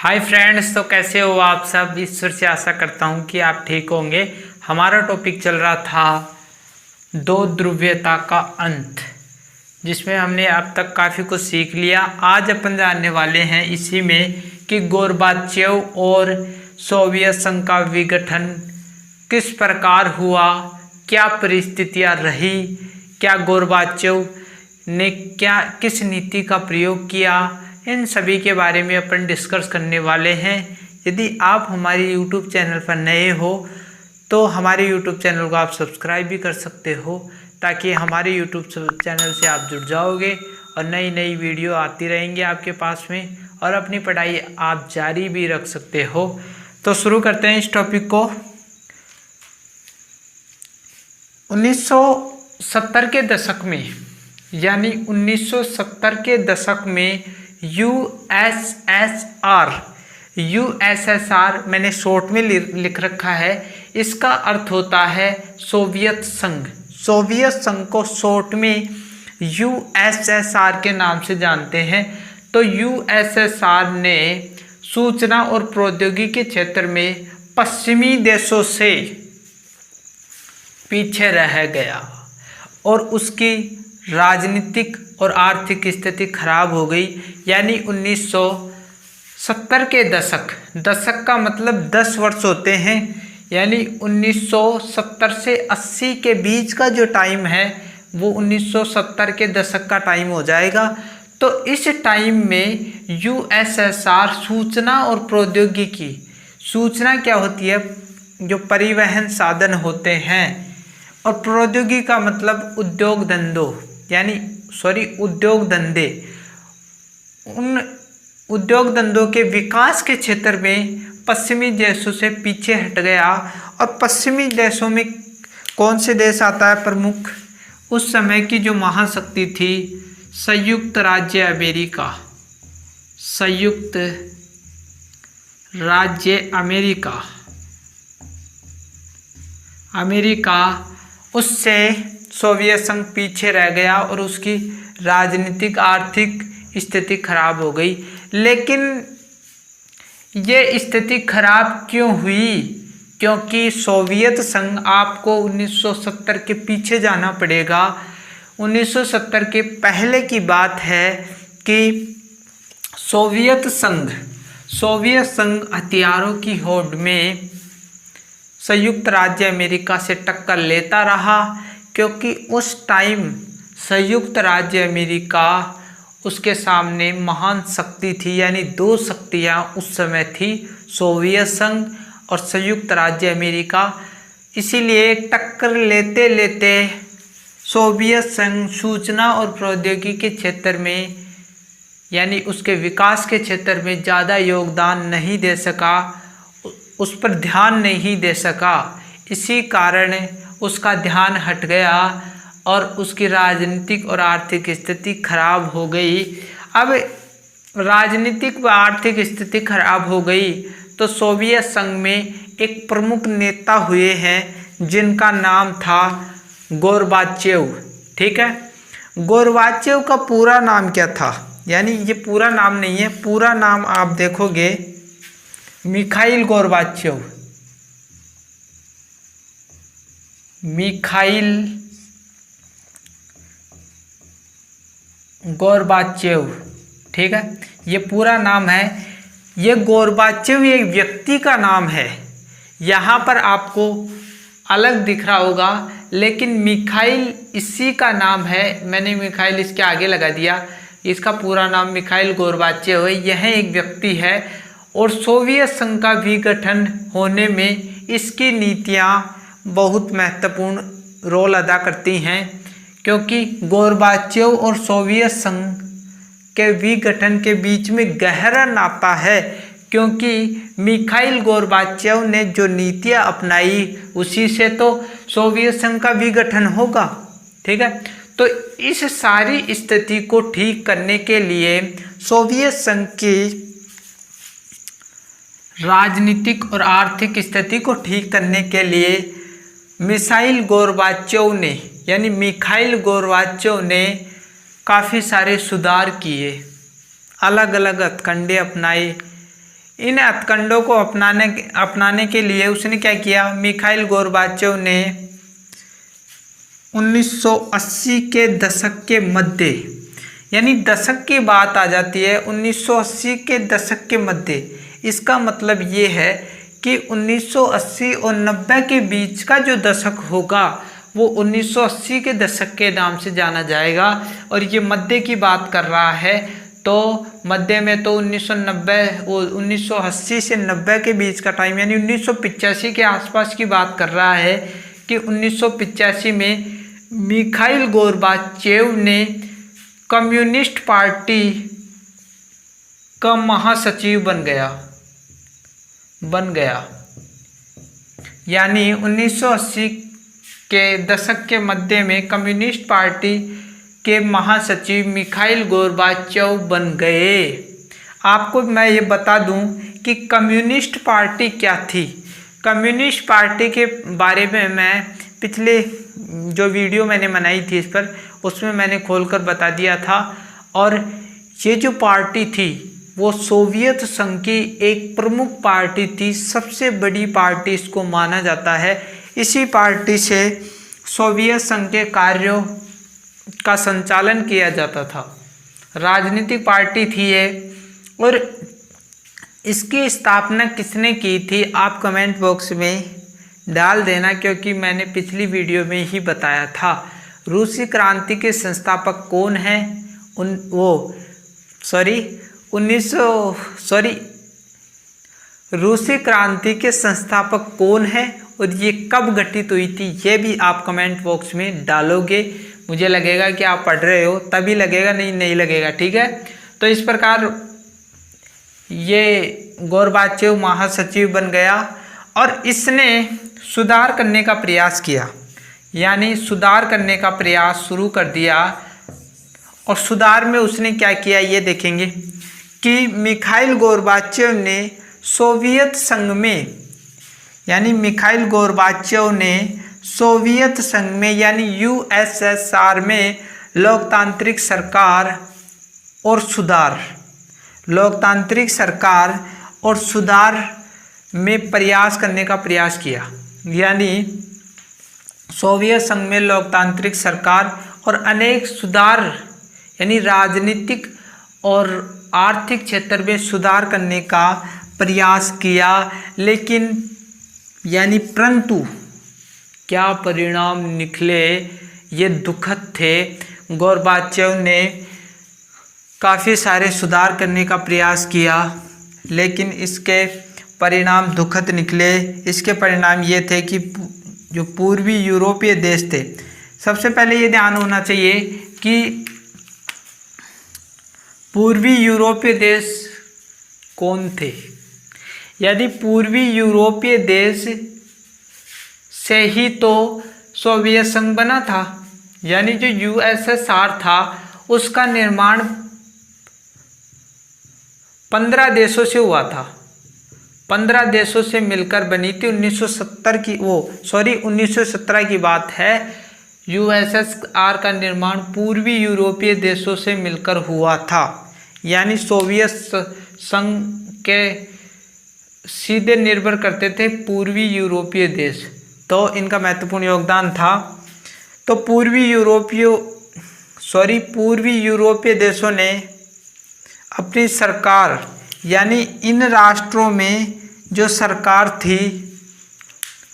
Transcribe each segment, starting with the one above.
Hi friends, तो कैसे हो आप सब। ईश्वर से आशा करता हूँ कि आप ठीक होंगे। हमारा टॉपिक चल रहा था दो ध्रुवीयता का अंत, जिसमें हमने अब तक काफ़ी कुछ सीख लिया। आज अपन जानने वाले हैं इसी में कि गोर्बाचेव और सोवियत संघ का विघटन किस प्रकार हुआ, क्या परिस्थितियाँ रही, क्या गोर्बाचेव ने क्या किस नीति का प्रयोग किया, इन सभी के बारे में अपन डिस्कस करने वाले हैं। यदि आप हमारे YouTube चैनल पर नए हो तो हमारे YouTube चैनल को आप सब्सक्राइब भी कर सकते हो, ताकि हमारे YouTube चैनल से आप जुड़ जाओगे और नई नई वीडियो आती रहेंगी आपके पास में, और अपनी पढ़ाई आप जारी भी रख सकते हो। तो शुरू करते हैं इस टॉपिक को। 1970 के दशक में, यानी 1970 के दशक में यूएसएसआर मैंने शॉर्ट में लिख रखा है। इसका अर्थ होता है सोवियत संघ। सोवियत संघ को शॉर्ट में यूएसएसआर के नाम से जानते हैं। तो यूएसएसआर ने सूचना और प्रौद्योगिकी के क्षेत्र में पश्चिमी देशों से पीछे रह गया और उसकी राजनीतिक और आर्थिक स्थिति खराब हो गई। यानी 1970 के दशक का मतलब 10 वर्ष होते हैं, यानी 1970 से 80 के बीच का जो टाइम है वो 1970 के दशक का टाइम हो जाएगा। तो इस टाइम में यूएसएसआर सूचना और प्रौद्योगिकी, सूचना क्या होती है, जो परिवहन साधन होते हैं, और प्रौद्योगिकी का मतलब उद्योग धंधे, उन उद्योग धंधों के विकास के क्षेत्र में पश्चिमी देशों से पीछे हट गया। और पश्चिमी देशों में कौन से देश आता है प्रमुख? उस समय की जो महाशक्ति थी संयुक्त राज्य अमेरिका, उससे सोवियत संघ पीछे रह गया और उसकी राजनीतिक आर्थिक स्थिति खराब हो गई। लेकिन ये स्थिति खराब क्यों हुई? क्योंकि सोवियत संघ, आपको 1970 के पीछे जाना पड़ेगा। 1970 के पहले की बात है कि सोवियत संघ हथियारों की होड़ में संयुक्त राज्य अमेरिका से टक्कर लेता रहा, क्योंकि उस टाइम संयुक्त राज्य अमेरिका उसके सामने महान शक्ति थी। यानी दो शक्तियां उस समय थी, सोवियत संघ और संयुक्त राज्य अमेरिका। इसीलिए टक्कर लेते लेते सोवियत संघ सूचना और प्रौद्योगिकी के क्षेत्र में, यानी उसके विकास के क्षेत्र में ज़्यादा योगदान नहीं दे सका, उस पर ध्यान नहीं दे सका। इसी कारण उसका ध्यान हट गया और उसकी राजनीतिक और आर्थिक स्थिति खराब हो गई। अब राजनीतिक व आर्थिक स्थिति खराब हो गई तो सोवियत संघ में एक प्रमुख नेता हुए हैं जिनका नाम था गोर्बाचेव। ठीक है, गोर्बाचेव का पूरा नाम क्या था? यानी ये पूरा नाम नहीं है, पूरा नाम आप देखोगे मिखाइल गोर्बाचेव। ठीक है, ये पूरा नाम है। ये गोर्बाचेव ये व्यक्ति का नाम है। यहाँ पर आपको अलग दिख रहा होगा, लेकिन मिखाइल इसी का नाम है। मैंने मिखाइल इसके आगे लगा दिया। इसका पूरा नाम मिखाइल गोर्बाचेव है। यह एक व्यक्ति है और सोवियत संघ का विघटन होने में इसकी नीतियाँ बहुत महत्वपूर्ण रोल अदा करती हैं, क्योंकि गोर्बाचेव और सोवियत संघ के विघटन के बीच में गहरा नाता है। क्योंकि मिखाइल गोर्बाचेव ने जो नीतियाँ अपनाई उसी से तो सोवियत संघ का विघटन होगा। ठीक है, तो इस सारी स्थिति को ठीक करने के लिए, सोवियत संघ की राजनीतिक और आर्थिक स्थिति को ठीक करने के लिए मिखाइल गोर्बाचेव ने काफ़ी सारे सुधार किए, अलग अलग हथकंडे अपनाए। इन हथकंडों को अपनाने के लिए उसने क्या किया, मिखाइल गोर्बाचेव ने 1980 के दशक के मध्य, यानी दशक की बात आ जाती है 1980 के दशक के मध्य, इसका मतलब ये है कि 1980 और 90 के बीच का जो दशक होगा वो 1980 के दशक के नाम से जाना जाएगा। और ये मध्य की बात कर रहा है, तो मध्य में तो 1980 से 90 के बीच का टाइम, यानी 1985 के आसपास की बात कर रहा है कि 1985 में मिखाइल गोर्बाचेव ने कम्युनिस्ट पार्टी का महासचिव बन गया। यानी 1980 के दशक के मध्य में कम्युनिस्ट पार्टी के महासचिव मिखाइल गोर्बाचेव बन गए। आपको मैं ये बता दूं कि कम्युनिस्ट पार्टी क्या थी। कम्युनिस्ट पार्टी के बारे में मैं पिछले जो वीडियो मैंने बनाई थी इस पर, उसमें मैंने खोलकर बता दिया था। और ये जो पार्टी थी वो सोवियत संघ की एक प्रमुख पार्टी थी, सबसे बड़ी पार्टी इसको माना जाता है। इसी पार्टी से सोवियत संघ के कार्यों का संचालन किया जाता था, राजनीतिक पार्टी थी ये। और इसकी स्थापना किसने की थी आप कमेंट बॉक्स में डाल देना, क्योंकि मैंने पिछली वीडियो में ही बताया था। रूसी क्रांति के संस्थापक कौन हैं? रूसी क्रांति के संस्थापक कौन है और ये कब घटित हुई थी, ये भी आप कमेंट बॉक्स में डालोगे। मुझे लगेगा कि आप पढ़ रहे हो, तभी लगेगा, नहीं लगेगा, ठीक है। तो इस प्रकार ये गोर्बाचेव महासचिव बन गया और इसने सुधार करने का प्रयास किया, यानी सुधार करने का प्रयास शुरू कर दिया। और सुधार में उसने क्या किया ये देखेंगे कि मिखाइल गोर्बाचेव ने सोवियत संघ में, यानी मिखाइल गोर्बाचेव ने सोवियत संघ में यानी यूएसएसआर में लोकतांत्रिक सरकार और सुधार में प्रयास करने का प्रयास किया। यानी सोवियत संघ में लोकतांत्रिक सरकार और अनेक सुधार, यानी राजनीतिक और आर्थिक क्षेत्र में सुधार करने का प्रयास किया। लेकिन परंतु क्या परिणाम निकले ये दुखद थे। गोर्बाचेव ने काफ़ी सारे सुधार करने का प्रयास किया, लेकिन इसके परिणाम दुखद निकले। इसके परिणाम ये थे कि जो पूर्वी यूरोपीय देश थे, सबसे पहले ये ध्यान होना चाहिए कि पूर्वी यूरोपीय देश कौन थे। यदि पूर्वी यूरोपीय देश से ही तो सोवियत संघ बना था, यानी जो यूएसएसआर था उसका निर्माण 15 देशों से हुआ था, 15 देशों से मिलकर बनी थी। 1917 की बात है। यूएसएसआर का निर्माण पूर्वी यूरोपीय देशों से मिलकर हुआ था, यानी सोवियत संघ के सीधे निर्भर करते थे पूर्वी यूरोपीय देश, तो इनका महत्वपूर्ण योगदान था। तो पूर्वी यूरोपीय देशों ने अपनी सरकार, यानी इन राष्ट्रों में जो सरकार थी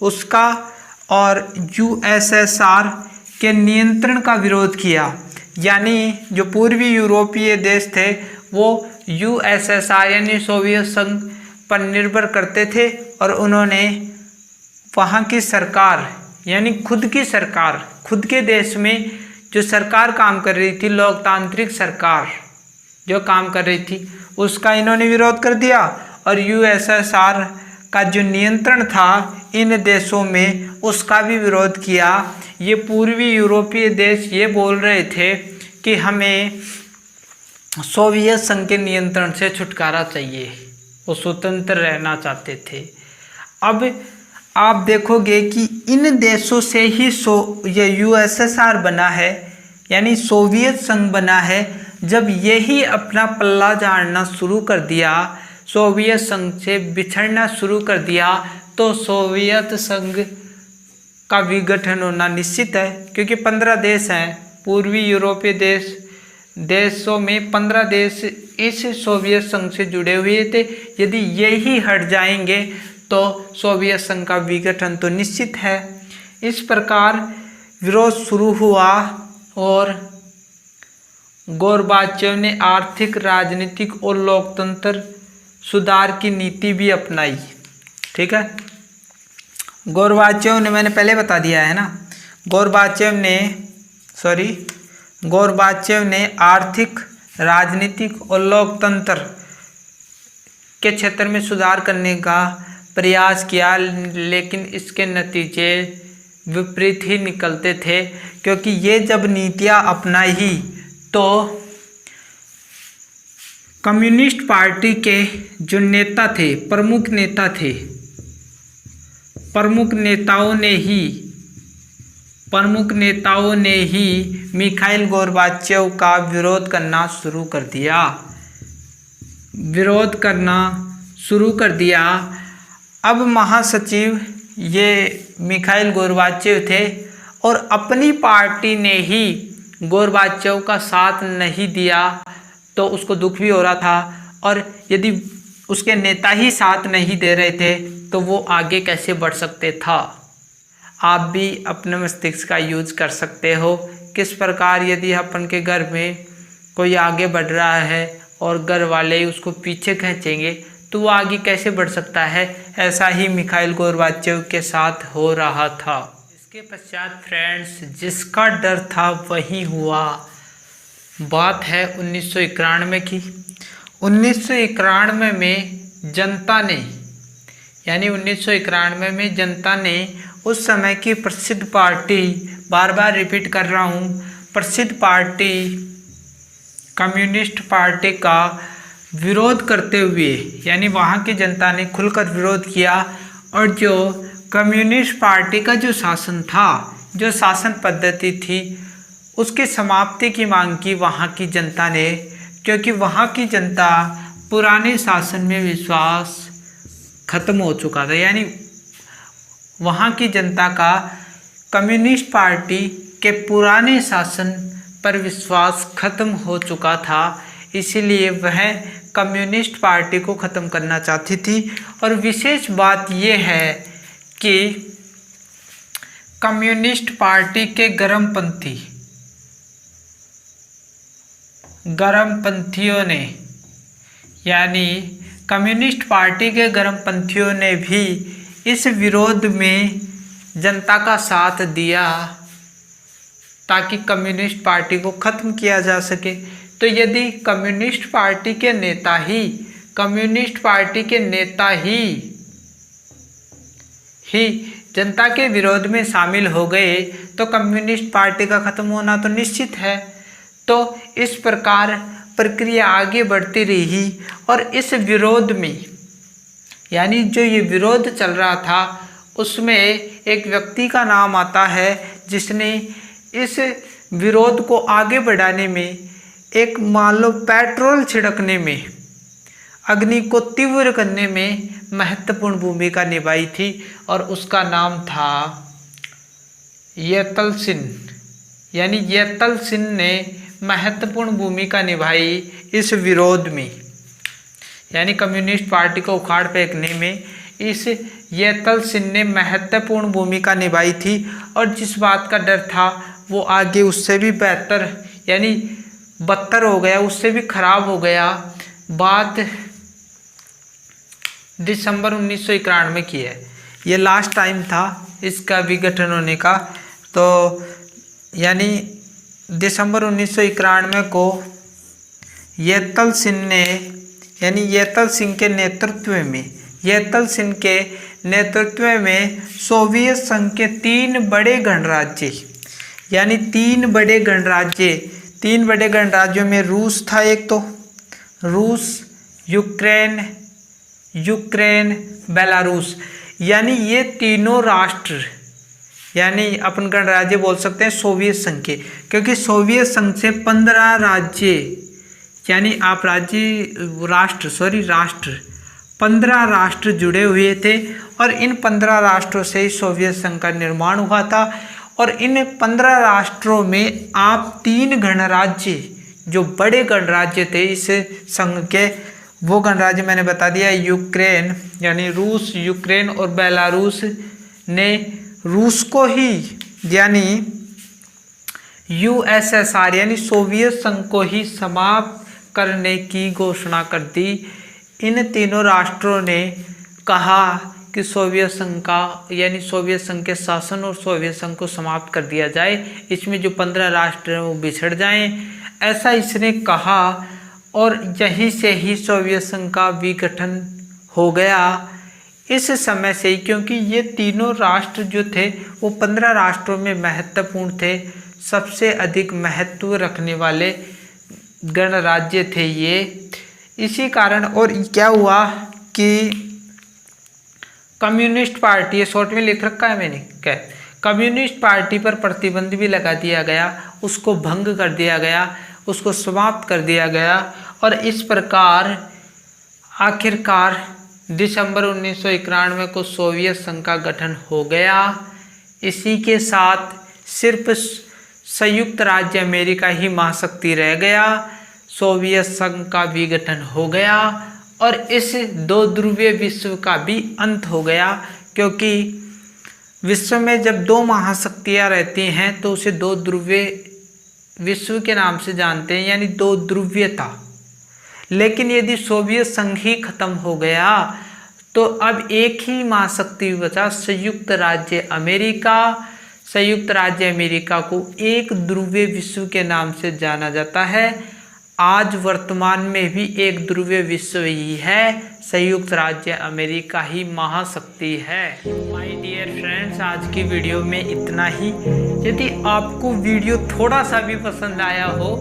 उसका और यूएसएसआर के नियंत्रण का विरोध किया। यानी जो पूर्वी यूरोपीय देश थे वो यूएसएसआर यानी सोवियत संघ पर निर्भर करते थे और उन्होंने वहाँ की सरकार, यानी खुद के देश में जो सरकार काम कर रही थी, लोकतांत्रिक सरकार जो काम कर रही थी, उसका इन्होंने विरोध कर दिया। और यूएसएसआर का जो नियंत्रण था इन देशों में, उसका भी विरोध किया। ये पूर्वी यूरोपीय देश ये बोल रहे थे कि हमें सोवियत संघ के नियंत्रण से छुटकारा चाहिए, वो स्वतंत्र रहना चाहते थे। अब आप देखोगे कि इन देशों से ही ये यूएसएसआर बना है, यानी सोवियत संघ बना है। जब यही अपना पल्ला झाड़ना शुरू कर दिया सोवियत संघ से बिछड़ना शुरू कर दिया तो सोवियत संघ का विघटन होना निश्चित है, क्योंकि 15 देश हैं पूर्वी यूरोपीय देशों में 15 देश इस सोवियत संघ से जुड़े हुए थे। यदि यही हट जाएंगे तो सोवियत संघ का विघटन तो निश्चित है। इस प्रकार विरोध शुरू हुआ और गोरबाचेव ने आर्थिक, राजनीतिक और लोकतंत्र सुधार की नीति भी अपनाई। ठीक है, गोरबाचेव ने, मैंने पहले बता दिया है ना, गोरबाचेव ने आर्थिक, राजनीतिक और लोकतंत्र के क्षेत्र में सुधार करने का प्रयास किया, लेकिन इसके नतीजे विपरीत ही निकलते थे, क्योंकि ये जब नीतियां अपनाई तो कम्युनिस्ट पार्टी के जो नेता थे, प्रमुख नेताओं ने ही मिखाइल गोरबाचेव का विरोध करना शुरू कर दिया। अब महासचिव ये मिखाइल गोरबाचेव थे और अपनी पार्टी ने ही गोरबाचेव का साथ नहीं दिया तो उसको दुख भी हो रहा था, और यदि उसके नेता ही साथ नहीं दे रहे थे तो वो आगे कैसे बढ़ सकते था। आप भी अपने मस्तिष्क का यूज कर सकते हो, किस प्रकार यदि अपन के घर में कोई आगे बढ़ रहा है और घर वाले उसको पीछे खींचेंगे तो वो आगे कैसे बढ़ सकता है। ऐसा ही मिखाइल गोरबाचेव के साथ हो रहा था। इसके पश्चात फ्रेंड्स, जिसका डर था वही हुआ। बात है 1991 की। 1991 में जनता ने उस समय की प्रसिद्ध पार्टी, बार बार रिपीट कर रहा हूँ, प्रसिद्ध पार्टी कम्युनिस्ट पार्टी का विरोध करते हुए, यानी वहाँ की जनता ने खुलकर विरोध किया और जो कम्युनिस्ट पार्टी का जो शासन था, जो शासन पद्धति थी, उसकी समाप्ति की मांग की वहाँ की जनता ने, क्योंकि वहाँ की जनता पुराने शासन में विश्वास खत्म हो चुका था। यानी वहाँ की जनता का कम्युनिस्ट पार्टी के पुराने शासन पर विश्वास खत्म हो चुका था, इसीलिए वह कम्युनिस्ट पार्टी को ख़त्म करना चाहती थी। और विशेष बात यह है कि कम्युनिस्ट पार्टी के गर्मपंथियों ने, यानी कम्युनिस्ट पार्टी के गर्मपंथियों ने भी इस विरोध में जनता का साथ दिया ताकि कम्युनिस्ट पार्टी को ख़त्म किया जा सके। तो यदि कम्युनिस्ट पार्टी के नेता ही जनता के विरोध में शामिल हो गए तो कम्युनिस्ट पार्टी का ख़त्म होना तो निश्चित है। तो इस प्रकार प्रक्रिया आगे बढ़ती रही और इस विरोध में, यानी जो ये विरोध चल रहा था, उसमें एक व्यक्ति का नाम आता है जिसने इस विरोध को आगे बढ़ाने में, एक मान लो पेट्रोल छिड़कने में, अग्नि को तीव्र करने में महत्वपूर्ण भूमिका निभाई थी, और उसका नाम था येतलसिन। यानी येतलसिन ने महत्वपूर्ण भूमिका निभाई इस विरोध में, यानी कम्युनिस्ट पार्टी को उखाड़ फेंकने में इस येतलसिन ने महत्वपूर्ण भूमिका निभाई थी। और जिस बात का डर था वो आगे उससे भी बेहतर, यानी बदतर हो गया, उससे भी खराब हो गया। बात दिसंबर 1991 की है, ये लास्ट टाइम था इसका विघटन होने का। तो यानी दिसंबर 1991 को येतलसिन ने, यानी येतलसिन के नेतृत्व में सोवियत संघ के 3 बड़े गणराज्य, यानी 3 बड़े गणराज्यों में रूस था, एक तो रूस, यूक्रेन, बेलारूस, यानी ये तीनों राष्ट्र, यानी अपन गणराज्य बोल सकते हैं सोवियत संघ के, क्योंकि सोवियत संघ से 15 राज्य, यानी आप राष्ट्र 15 राष्ट्र जुड़े हुए थे और इन 15 राष्ट्रों से ही सोवियत संघ का निर्माण हुआ था। और इन 15 राष्ट्रों में आप 3 गणराज्य, जो बड़े गणराज्य थे इस संघ के, वो गणराज्य मैंने बता दिया, यूक्रेन यानी रूस, यूक्रेन और बेलारूस ने रूस को ही यानी यूएसएसआर यानी सोवियत संघ को ही समाप्त करने की घोषणा कर दी। इन तीनों राष्ट्रों ने कहा कि सोवियत संघ का यानी सोवियत संघ के शासन और सोवियत संघ को समाप्त कर दिया जाए, इसमें जो 15 राष्ट्र हैं वो बिछड़ जाएं, ऐसा इसने कहा। और यहीं से ही सोवियत संघ का विघटन हो गया इस समय से ही, क्योंकि ये तीनों राष्ट्र जो थे वो 15 राष्ट्रों में महत्वपूर्ण थे, सबसे अधिक महत्व रखने वाले गणराज्य थे ये। इसी कारण और क्या हुआ कि कम्युनिस्ट पार्टी, ये शॉर्ट में लिख रखा है मैंने क्या, कम्युनिस्ट पार्टी पर प्रतिबंध भी लगा दिया गया, उसको भंग कर दिया गया, उसको समाप्त कर दिया गया। और इस प्रकार आखिरकार दिसंबर 1991 को सोवियत संघ का गठन हो गया। इसी के साथ सिर्फ संयुक्त राज्य अमेरिका ही महाशक्ति रह गया, सोवियत संघ का विघटन हो गया और इस 2 ध्रुवीय विश्व का भी अंत हो गया। क्योंकि विश्व में जब 2 महाशक्तियाँ रहती हैं तो उसे 2 ध्रुवीय विश्व के नाम से जानते हैं, यानी 2 ध्रुवीयता। लेकिन यदि सोवियत संघ ही खत्म हो गया तो अब एक ही महाशक्ति बचा, संयुक्त राज्य अमेरिका। संयुक्त राज्य अमेरिका को एक ध्रुवीय विश्व के नाम से जाना जाता है। आज वर्तमान में भी एक ध्रुवीय विश्व ही है, संयुक्त राज्य अमेरिका ही महाशक्ति है। माय डियर फ्रेंड्स, आज की वीडियो में इतना ही। यदि आपको वीडियो थोड़ा सा भी पसंद आया हो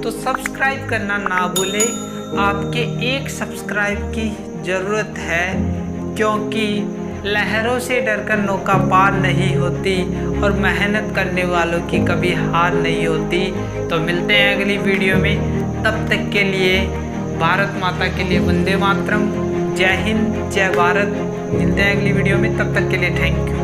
तो सब्सक्राइब करना ना भूलें। आपके एक सब्सक्राइब की ज़रूरत है, क्योंकि लहरों से डरकर नौका पार नहीं होती और मेहनत करने वालों की कभी हार नहीं होती। तो मिलते हैं अगली वीडियो में, तब तक के लिए भारत माता के लिए वंदे मातरम। जय हिंद, जय भारत। मिलते हैं अगली वीडियो में, तब तक के लिए थैंक यू।